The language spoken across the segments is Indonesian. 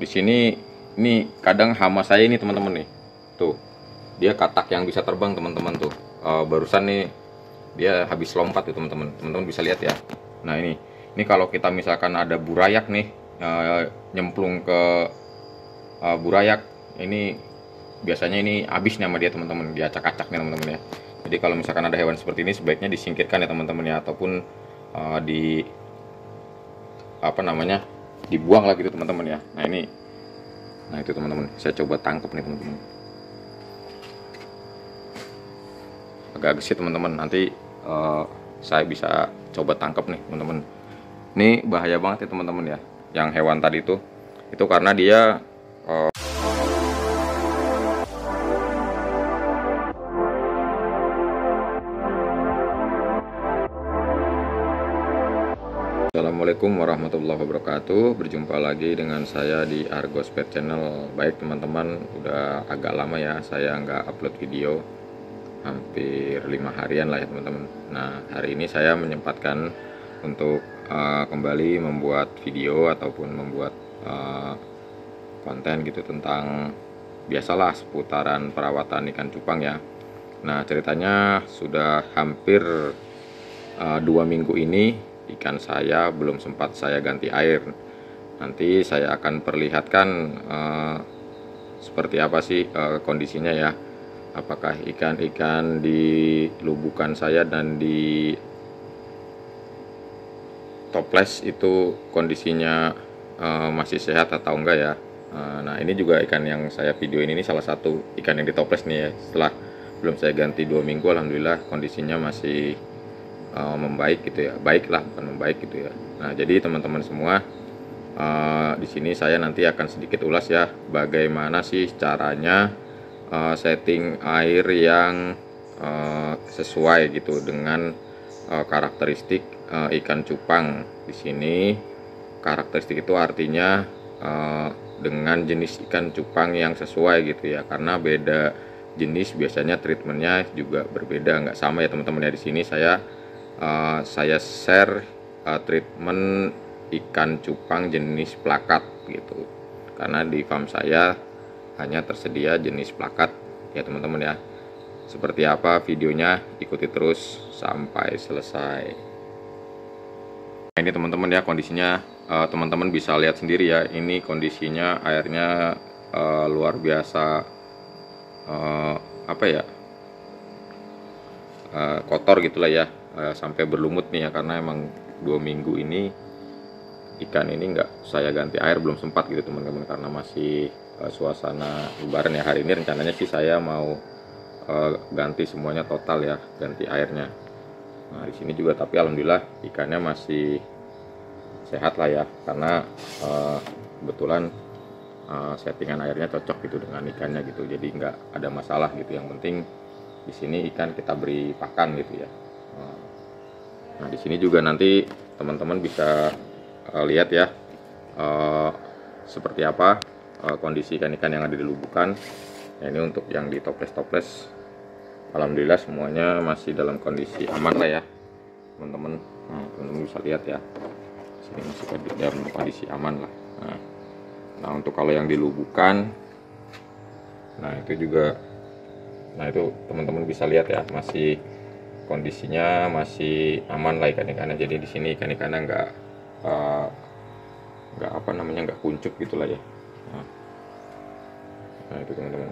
Di sini ini kadang hama saya ini teman-teman nih. Tuh. Dia katak yang bisa terbang teman-teman tuh. Barusan nih dia habis lompat tuh teman-teman. Teman-teman bisa lihat ya. Nah, ini kalau kita misalkan ada burayak nih nyemplung ke burayak, ini biasanya ini habis nih sama dia teman-teman, dia acak-acak nih teman-teman ya. Jadi kalau misalkan ada hewan seperti ini sebaiknya disingkirkan ya teman-teman ya, ataupun di apa namanya, dibuang lah gitu teman-teman ya. Nah itu teman-teman, saya coba tangkap nih teman-teman. Agak gesit teman-teman, nanti saya bisa coba tangkap nih teman-teman. Ini bahaya banget ya teman-teman ya, yang hewan tadi itu karena dia Assalamualaikum warahmatullahi wabarakatuh. Berjumpa lagi dengan saya di Argos Pet Channel. Baik teman-teman, udah agak lama ya saya nggak upload video, hampir 5 harian lah ya teman-teman. Nah, hari ini saya menyempatkan untuk kembali membuat video ataupun membuat konten gitu tentang biasalah seputaran perawatan ikan cupang ya. Nah, ceritanya sudah hampir 2 minggu ini ikan saya belum sempat saya ganti air. Nanti saya akan perlihatkan seperti apa sih kondisinya ya. Apakah ikan-ikan di lubukan saya dan di toples itu kondisinya masih sehat atau enggak ya. Nah, ini juga ikan yang saya videoin ini salah satu ikan yang di toples nih ya. Setelah belum saya ganti 2 minggu, alhamdulillah kondisinya masih membaik gitu ya, baiklah bukan membaik gitu ya. Nah, jadi teman-teman semua, di sini saya nanti akan sedikit ulas ya bagaimana sih caranya setting air yang sesuai gitu dengan karakteristik ikan cupang. Di sini karakteristik itu artinya dengan jenis ikan cupang yang sesuai gitu ya, karena beda jenis biasanya treatmentnya juga berbeda, nggak sama ya teman-teman ya. Di sini saya share treatment ikan cupang jenis plakat gitu, karena di farm saya hanya tersedia jenis plakat ya teman-teman ya. Seperti apa videonya, ikuti terus sampai selesai. Nah, ini teman-teman ya kondisinya, teman-teman bisa lihat sendiri ya. Ini kondisinya airnya luar biasa apa ya, kotor gitulah ya, sampai berlumut nih ya, karena emang 2 minggu ini ikan ini nggak saya ganti air, belum sempat gitu teman-teman, karena masih suasana lebaran ya. Hari ini rencananya sih saya mau ganti semuanya total ya, ganti airnya. Nah, di sini juga tapi alhamdulillah ikannya masih sehat lah ya, karena kebetulan settingan airnya cocok gitu dengan ikannya gitu, jadi nggak ada masalah gitu. Yang penting di sini ikan kita beri pakan gitu ya. Nah, di sini juga nanti teman-teman bisa lihat ya seperti apa kondisi ikan-ikan yang ada di lubukan. Nah, ini untuk yang di toples-toples, alhamdulillah semuanya masih dalam kondisi aman lah ya teman-teman. Nah, teman-teman bisa lihat ya, sini masih dalam kondisi aman lah. Nah, untuk kalau yang di lubukan, nah itu juga, nah itu teman-teman bisa lihat ya, masih kondisinya masih aman lah ikan-ikannya. Jadi di sini ikan-ikannya nggak apa namanya, nggak kuncup gitulah ya. Nah itu teman-teman,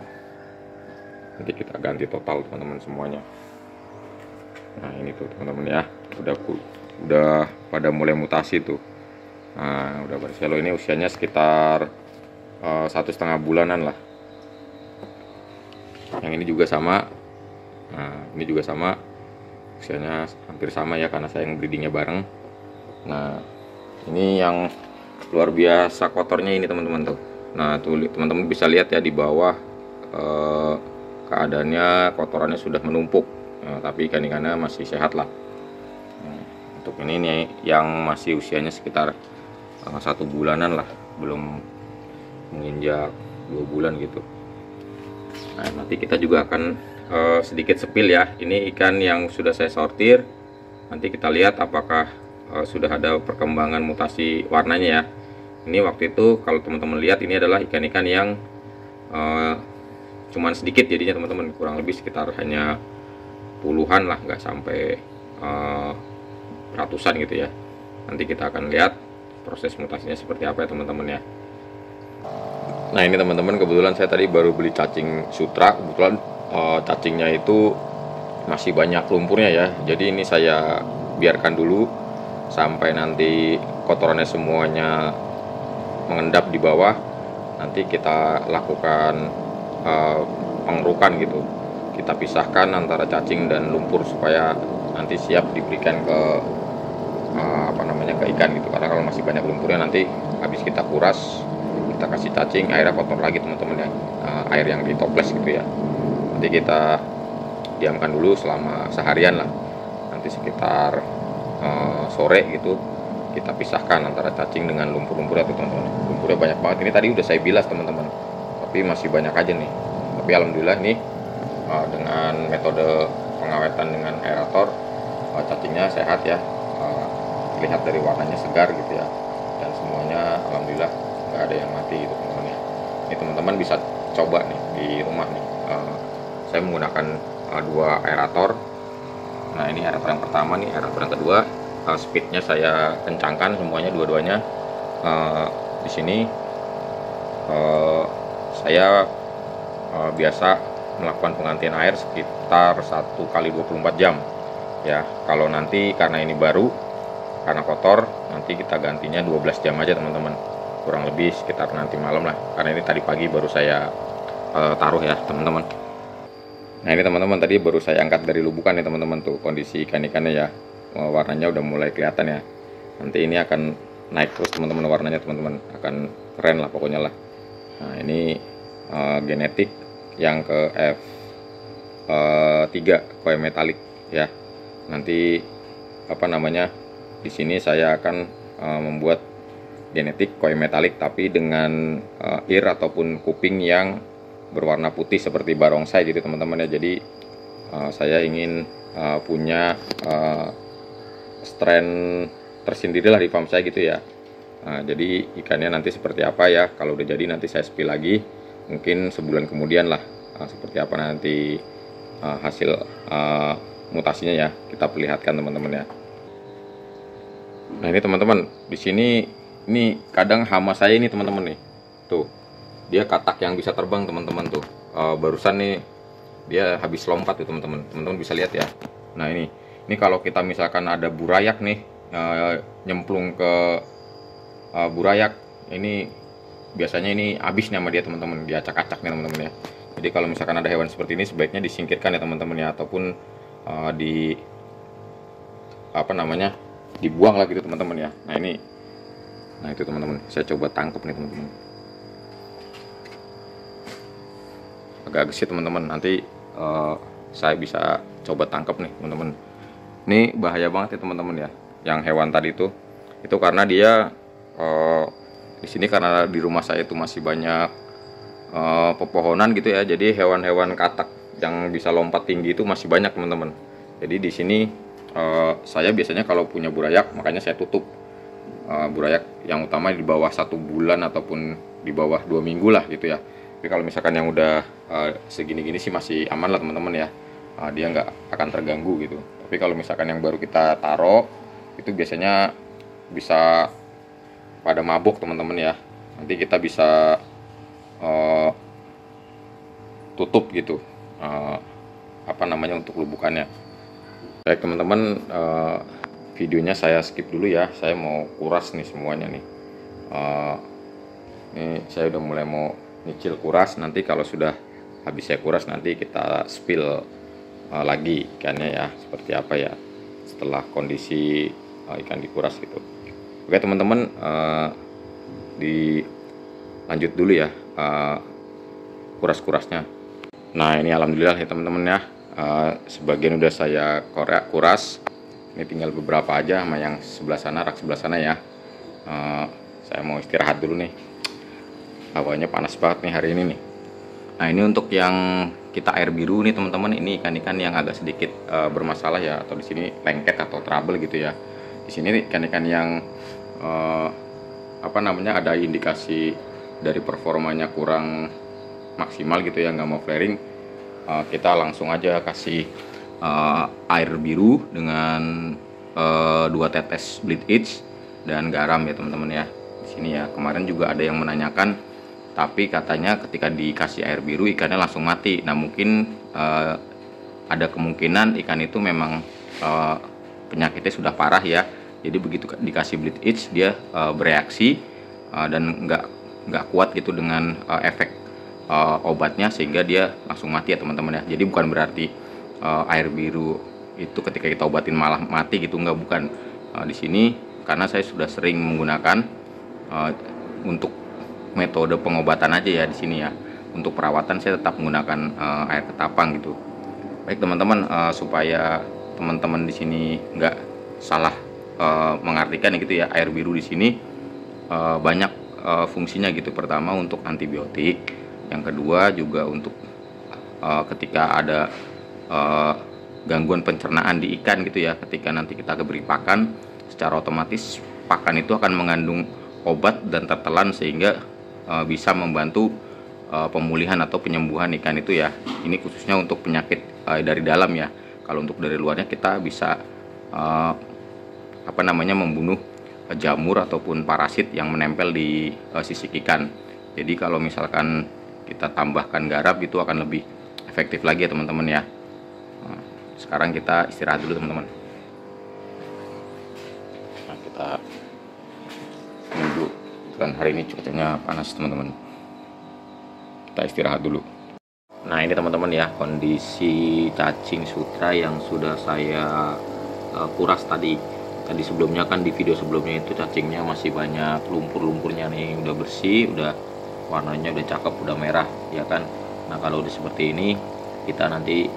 nanti kita ganti total teman-teman semuanya. Nah ini tuh teman-teman ya, udah pada mulai mutasi tuh. Nah udah berselo, ini usianya sekitar 1,5 bulanan lah. Yang ini juga sama. Nah ini juga sama, usianya hampir sama ya, karena saya yang breedingnya bareng. Nah ini yang luar biasa kotornya ini teman-teman tuh. Nah tuh teman-teman bisa lihat ya di bawah, keadaannya kotorannya sudah menumpuk. Nah, tapi ikan-ikannya masih sehat lah. Nah, untuk ini nih yang masih usianya sekitar 1 bulanan lah, belum menginjak 2 bulan gitu. Nah nanti kita juga akan sedikit sepil ya, ini ikan yang sudah saya sortir. Nanti kita lihat apakah sudah ada perkembangan mutasi warnanya ya. Ini waktu itu kalau teman-teman lihat, ini adalah ikan-ikan yang cuman sedikit jadinya teman-teman, kurang lebih sekitar hanya puluhan lah, nggak sampai ratusan gitu ya. Nanti kita akan lihat proses mutasinya seperti apa ya teman-teman ya. Nah ini teman-teman, kebetulan saya tadi baru beli cacing sutra. Kebetulan cacingnya itu masih banyak lumpurnya ya, jadi ini saya biarkan dulu sampai nanti kotorannya semuanya mengendap di bawah. Nanti kita lakukan pengerukan gitu, kita pisahkan antara cacing dan lumpur supaya nanti siap diberikan ke ke ikan gitu. Karena kalau masih banyak lumpurnya, nanti habis kita kuras, kita kasih cacing, airnya kotor lagi teman-teman ya, air yang ditoples gitu ya. Nanti kita diamkan dulu selama seharian lah, nanti sekitar sore gitu kita pisahkan antara cacing dengan lumpur-lumpurnya tuh teman-teman. Lumpurnya banyak banget, ini tadi udah saya bilas teman-teman, tapi masih banyak aja nih. Tapi alhamdulillah nih dengan metode pengawetan dengan aerator, cacingnya sehat ya, lihat dari warnanya segar gitu ya, dan semuanya alhamdulillah nggak ada yang mati gitu teman-teman ya. Ini teman-teman bisa coba nih di rumah nih. Saya menggunakan dua aerator. Nah ini aerator yang pertama nih, aerator yang kedua, speednya saya kencangkan semuanya, dua-duanya. Di sini saya biasa melakukan penggantian air sekitar 1 kali 24 jam ya. Kalau nanti karena ini baru, karena kotor, nanti kita gantinya 12 jam aja teman-teman, kurang lebih sekitar nanti malam lah, karena ini tadi pagi baru saya taruh ya teman-teman. Nah ini teman-teman, tadi baru saya angkat dari lubukan nih teman-teman, tuh kondisi ikan-ikannya ya, warnanya udah mulai kelihatan ya. Nanti ini akan naik terus teman-teman warnanya, teman-teman akan keren lah pokoknya lah. Nah ini genetik yang ke F3 koi metalik ya. Nanti di sini saya akan membuat genetik koi metalik, tapi dengan ear ataupun kuping yang berwarna putih seperti barongsai gitu teman-teman ya. Jadi saya ingin punya strain tersendiri lah di farm saya gitu ya. Jadi ikannya nanti seperti apa ya, kalau udah jadi nanti saya spill lagi, mungkin sebulan kemudian lah, seperti apa nanti hasil mutasinya ya, kita perlihatkan teman-teman ya. Nah ini teman-teman, di sini ini kadang hama saya ini teman-teman nih, tuh dia katak yang bisa terbang teman-teman tuh. Barusan nih dia habis lompat tuh teman-teman, teman-teman bisa lihat ya. Nah ini kalau kita misalkan ada burayak nih nyemplung ke burayak, ini biasanya ini habis nih sama dia teman-teman, dia acak-acak nih teman-teman ya. Jadi kalau misalkan ada hewan seperti ini sebaiknya disingkirkan ya teman-teman ya, ataupun dibuang lah gitu teman-teman ya. Nah itu teman-teman, saya coba tangkap nih teman-teman. Agak gesit teman-teman, nanti saya bisa coba tangkap nih teman-teman. Ini bahaya banget ya teman-teman ya, yang hewan tadi itu karena dia di sini, karena di rumah saya itu masih banyak pepohonan gitu ya, jadi hewan-hewan katak yang bisa lompat tinggi itu masih banyak teman-teman. Jadi di sini saya biasanya kalau punya burayak, makanya saya tutup burayak yang utama di bawah 1 bulan ataupun di bawah 2 minggu lah gitu ya. Tapi kalau misalkan yang udah segini-gini sih masih aman lah teman-teman ya, dia nggak akan terganggu gitu. Tapi kalau misalkan yang baru kita taruh itu biasanya bisa pada mabuk teman-teman ya. Nanti kita bisa tutup gitu untuk lubukannya. Baik teman-teman, videonya saya skip dulu ya, saya mau kuras nih semuanya nih. Ini saya udah mulai mau nyicil kuras, nanti kalau sudah habis saya kuras nanti kita spill lagi ikannya ya, seperti apa ya setelah kondisi ikan dikuras gitu. Oke teman-teman, dilanjut dulu ya kuras-kurasnya. Nah ini alhamdulillah ya teman-teman ya, sebagian udah saya kuras. Ini tinggal beberapa aja sama yang sebelah sana, rak sebelah sana ya. Saya mau istirahat dulu nih, hawanya panas banget nih hari ini nih. Nah ini untuk yang kita air biru nih teman-teman, ini ikan-ikan yang agak sedikit bermasalah ya, atau di sini lengket atau trouble gitu ya. Di sini ikan-ikan yang ada indikasi dari performanya kurang maksimal gitu ya, nggak mau flaring, kita langsung aja kasih air biru dengan 2 tetes bleach dan garam ya teman-teman ya. Di sini ya, kemarin juga ada yang menanyakan, tapi katanya ketika dikasih air biru ikannya langsung mati. Nah mungkin ada kemungkinan ikan itu memang penyakitnya sudah parah ya. Jadi begitu dikasih bleach dia bereaksi dan nggak kuat gitu dengan efek obatnya, sehingga dia langsung mati ya teman-teman ya. Jadi bukan berarti air biru itu ketika kita obatin malah mati gitu, bukan. Di sini karena saya sudah sering menggunakan untuk metode pengobatan aja ya di sini ya. Untuk perawatan saya tetap menggunakan air ketapang gitu. Baik teman-teman, supaya teman-teman di sini nggak salah mengartikan gitu ya, air biru di sini banyak fungsinya gitu. Pertama untuk antibiotik, yang kedua juga untuk ketika ada gangguan pencernaan di ikan gitu ya, ketika nanti kita beri pakan, secara otomatis pakan itu akan mengandung obat dan tertelan sehingga bisa membantu pemulihan atau penyembuhan ikan itu ya. Ini khususnya untuk penyakit dari dalam ya. Kalau untuk dari luarnya kita bisa membunuh jamur ataupun parasit yang menempel di sisik ikan. Jadi kalau misalkan kita tambahkan garam itu akan lebih efektif lagi ya teman-teman ya. Sekarang kita istirahat dulu teman-teman. Nah, kita nunggu, kan hari ini cuacanya panas teman-teman. Kita istirahat dulu. Nah ini teman-teman ya, kondisi cacing sutra yang sudah saya kuras tadi sebelumnya kan, di video sebelumnya itu cacingnya masih banyak lumpur-lumpurnya nih, udah bersih, udah warnanya udah cakep, udah merah ya kan. Nah kalau udah seperti ini kita nanti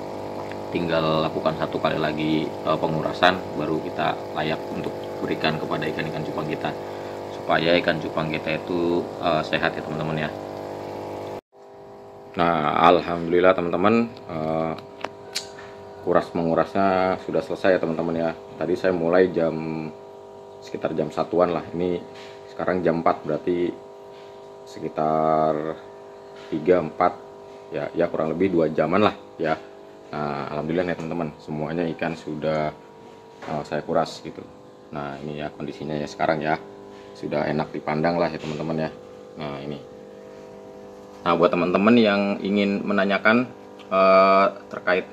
tinggal lakukan 1 kali lagi pengurasan, baru kita layak untuk berikan kepada ikan-ikan cupang kita, supaya ikan cupang kita itu sehat ya teman-teman ya. Nah alhamdulillah teman-teman, mengurasnya sudah selesai ya teman-teman ya. Tadi saya mulai sekitar jam 1-an lah, ini sekarang jam 4, berarti sekitar 3-4 ya kurang lebih 2 jaman lah ya. Nah alhamdulillah ya teman-teman, semuanya ikan sudah saya kuras gitu. Nah ini ya kondisinya ya sekarang ya, sudah enak dipandang lah ya teman-teman ya. Nah ini, nah buat teman-teman yang ingin menanyakan terkait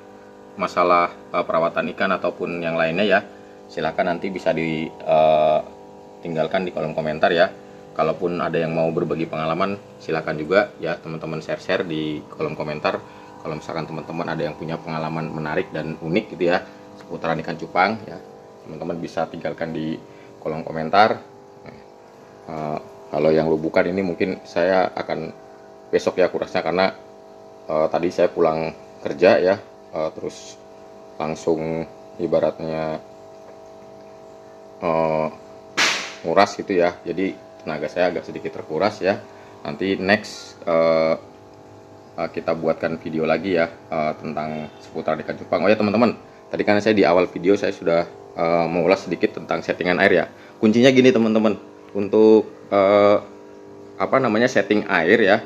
masalah perawatan ikan ataupun yang lainnya ya, silakan nanti bisa ditinggalkan di kolom komentar ya. Kalaupun ada yang mau berbagi pengalaman, silakan juga ya teman-teman share di kolom komentar. Kalau misalkan teman-teman ada yang punya pengalaman menarik dan unik gitu ya seputaran ikan cupang ya, teman-teman bisa tinggalkan di kolom komentar. Kalau yang lubukan ini mungkin saya akan besok ya kurasnya, karena tadi saya pulang kerja ya, terus langsung ibaratnya nguras gitu ya, jadi tenaga saya agak sedikit terkuras ya. Nanti next kita buatkan video lagi ya tentang seputar ikan cupang. Oh ya teman-teman, tadi kan saya di awal video saya sudah mengulas sedikit tentang settingan air ya. Kuncinya gini teman-teman, untuk setting air ya,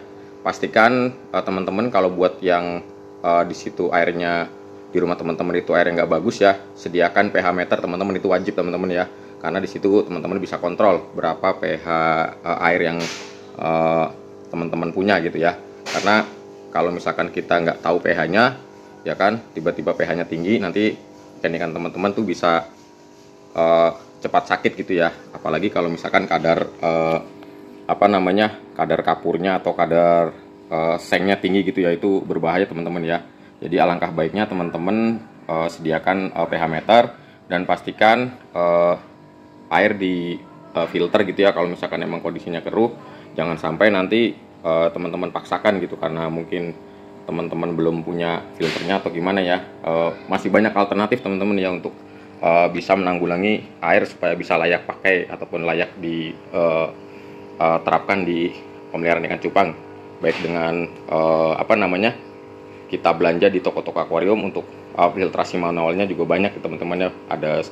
pastikan teman-teman kalau buat yang di situ airnya, di rumah teman-teman itu airnya nggak bagus ya, sediakan pH meter teman-teman, itu wajib teman-teman ya, karena di situ teman-teman bisa kontrol berapa pH air yang teman-teman punya gitu ya. Karena kalau misalkan kita nggak tahu pH-nya ya kan, tiba-tiba pH-nya tinggi, nanti ikan-ikan teman-teman tuh bisa cepat sakit gitu ya. Apalagi kalau misalkan kadar kadar kapurnya atau kadar sengnya tinggi gitu ya, itu berbahaya teman-teman ya. Jadi alangkah baiknya teman-teman sediakan pH meter dan pastikan air di filter gitu ya. Kalau misalkan emang kondisinya keruh, jangan sampai nanti teman-teman paksakan gitu, karena mungkin teman-teman belum punya filternya atau gimana ya. Masih banyak alternatif teman-teman ya untuk bisa menanggulangi air supaya bisa layak pakai ataupun layak diterapkan di pemeliharaan ikan cupang, baik dengan kita belanja di toko-toko akuarium. Untuk filtrasi manualnya juga banyak teman-teman ya, ada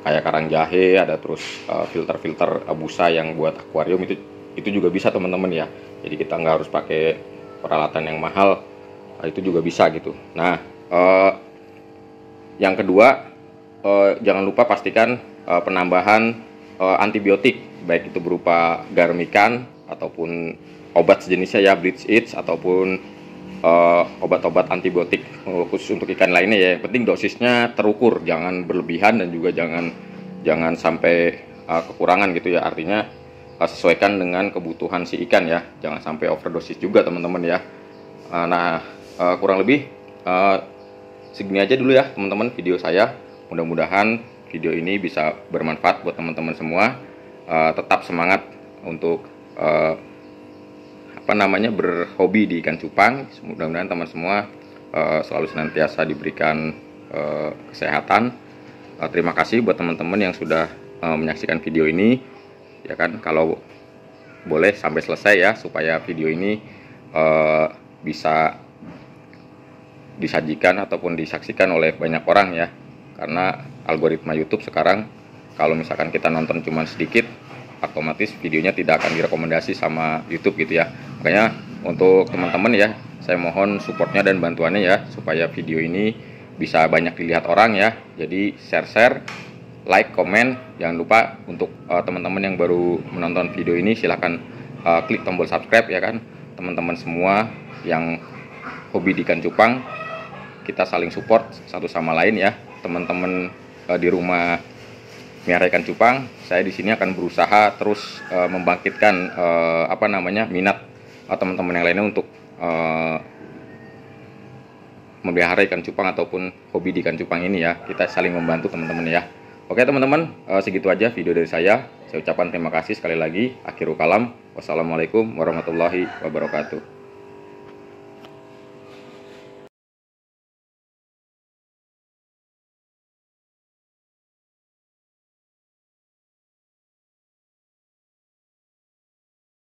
kayak karang jahe, ada terus filter-filter busa yang buat akuarium, itu juga bisa teman-teman ya. Jadi kita nggak harus pakai peralatan yang mahal, itu juga bisa gitu. Nah, yang kedua, jangan lupa pastikan penambahan antibiotik, baik itu berupa garam ikan ataupun obat sejenisnya ya, bleach it ataupun obat-obat antibiotik khusus untuk ikan lainnya ya. Yang penting dosisnya terukur, jangan berlebihan dan juga jangan sampai kekurangan gitu ya. Artinya sesuaikan dengan kebutuhan si ikan ya, jangan sampai overdosis juga teman-teman ya. Nah, kurang lebih segini aja dulu ya teman-teman video saya. Mudah-mudahan video ini bisa bermanfaat buat teman-teman semua. Tetap semangat untuk berhobi di ikan cupang. Mudah-mudahan teman semua selalu senantiasa diberikan kesehatan. Terima kasih buat teman-teman yang sudah menyaksikan video ini ya kan. Kalau boleh sampai selesai ya, supaya video ini bisa disajikan ataupun disaksikan oleh banyak orang ya. Karena algoritma YouTube sekarang, kalau misalkan kita nonton cuma sedikit, otomatis videonya tidak akan direkomendasi sama YouTube gitu ya. Makanya untuk teman-teman ya, saya mohon supportnya dan bantuannya ya, supaya video ini bisa banyak dilihat orang ya. Jadi share, like, komen. Jangan lupa untuk teman-teman yang baru menonton video ini, silahkan klik tombol subscribe ya kan. Teman-teman semua yang hobi di ikan cupang, kita saling support satu sama lain ya. Teman-teman di rumah melihara ikan cupang, saya di sini akan berusaha terus membangkitkan minat teman-teman yang lainnya untuk memelihara ikan cupang ataupun hobi di ikan cupang ini ya. Kita saling membantu teman-teman ya. Oke teman-teman, segitu aja video dari saya. Saya ucapkan terima kasih sekali lagi. Akhirul kalam. Wassalamualaikum warahmatullahi wabarakatuh.